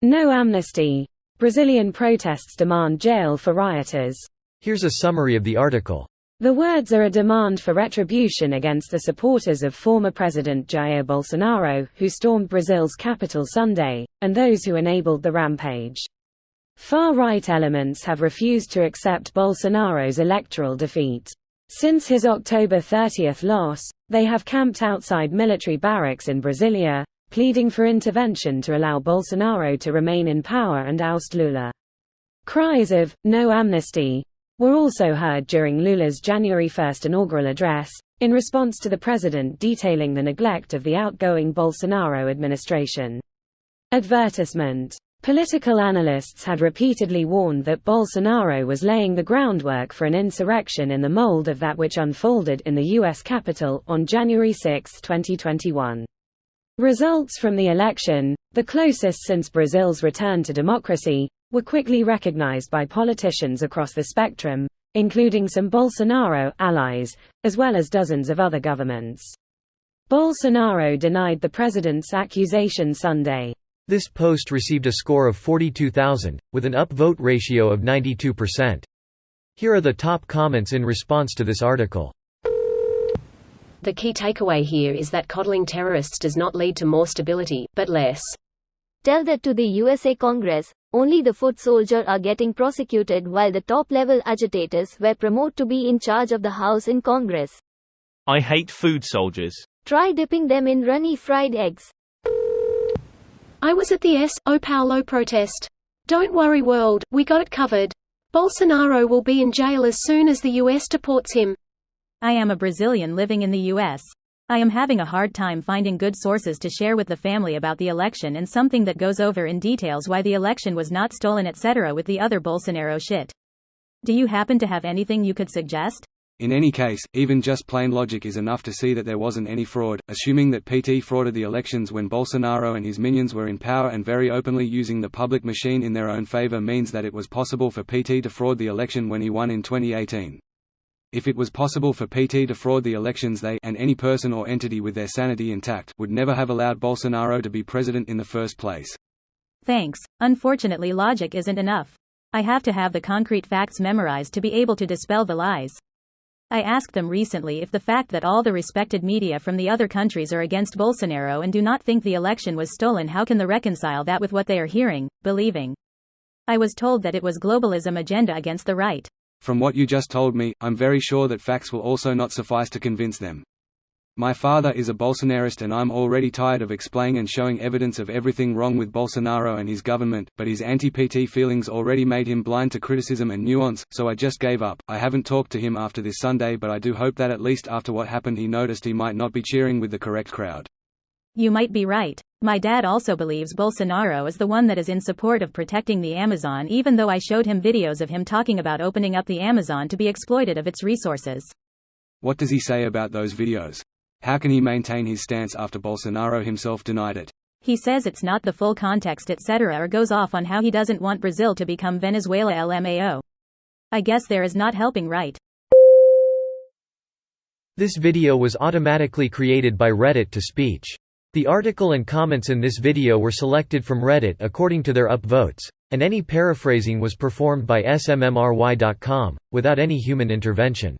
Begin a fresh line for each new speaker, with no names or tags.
No amnesty. Brazilian protests demand jail for rioters.
Here's a summary of the article.
The words are a demand for retribution against the supporters of former President Jair Bolsonaro, who stormed Brazil's capital Sunday, and those who enabled the rampage. Far-right elements have refused to accept Bolsonaro's electoral defeat. Since his October 30 loss, they have camped outside military barracks in Brasilia, pleading for intervention to allow Bolsonaro to remain in power and oust Lula. Cries of "no amnesty" were also heard during Lula's January 1 inaugural address, in response to the president detailing the neglect of the outgoing Bolsonaro administration. Advertisement. Political analysts had repeatedly warned that Bolsonaro was laying the groundwork for an insurrection in the mold of that which unfolded in the U.S. Capitol on January 6, 2021. Results from the election, the closest since Brazil's return to democracy, were quickly recognized by politicians across the spectrum, including some Bolsonaro allies, as well as dozens of other governments. Bolsonaro denied the president's accusation Sunday.
This post received a score of 42,000, with an upvote ratio of 92%. Here are the top comments in response to this article.
The key takeaway here is that coddling terrorists does not lead to more stability, but less.
Tell that to the USA Congress. Only the foot soldiers are getting prosecuted while the top-level agitators were promoted to be in charge of the House in Congress.
I hate food soldiers.
Try dipping them in runny fried eggs.
I was at the São Paulo protest. Don't worry world, we got it covered. Bolsonaro will be in jail as soon as the US deports him.
I am a Brazilian living in the US. I am having a hard time finding good sources to share with the family about the election and something that goes over in details why the election was not stolen etc. with the other Bolsonaro shit. Do you happen to have anything you could suggest?
In any case, even just plain logic is enough to see that there wasn't any fraud, assuming that PT frauded the elections when Bolsonaro and his minions were in power and very openly using the public machine in their own favor means that it was possible for PT to fraud the election when he won in 2018. If it was possible for PT to fraud the elections, they, and any person or entity with their sanity intact, would never have allowed Bolsonaro to be president in the first place.
Thanks. Unfortunately, logic isn't enough. I have to have the concrete facts memorized to be able to dispel the lies. I asked them recently if the fact that all the respected media from the other countries are against Bolsonaro and do not think the election was stolen, how can they reconcile that with what they are hearing, believing? I was told that it was globalism agenda against the right.
From what you just told me, I'm very sure that facts will also not suffice to convince them. My father is a Bolsonarist and I'm already tired of explaining and showing evidence of everything wrong with Bolsonaro and his government, but his anti-PT feelings already made him blind to criticism and nuance, so I just gave up. I haven't talked to him after this Sunday, but I do hope that at least after what happened he noticed he might not be cheering with the correct crowd.
You might be right. My dad also believes Bolsonaro is the one that is in support of protecting the Amazon, even though I showed him videos of him talking about opening up the Amazon to be exploited of its resources.
What does he say about those videos? How can he maintain his stance after Bolsonaro himself denied it?
He says it's not the full context etc. or goes off on how he doesn't want Brazil to become Venezuela LMAO. I guess there is not helping right.
This video was automatically created by Reddit to speech. The article and comments in this video were selected from Reddit according to their upvotes, and any paraphrasing was performed by smmry.com, without any human intervention.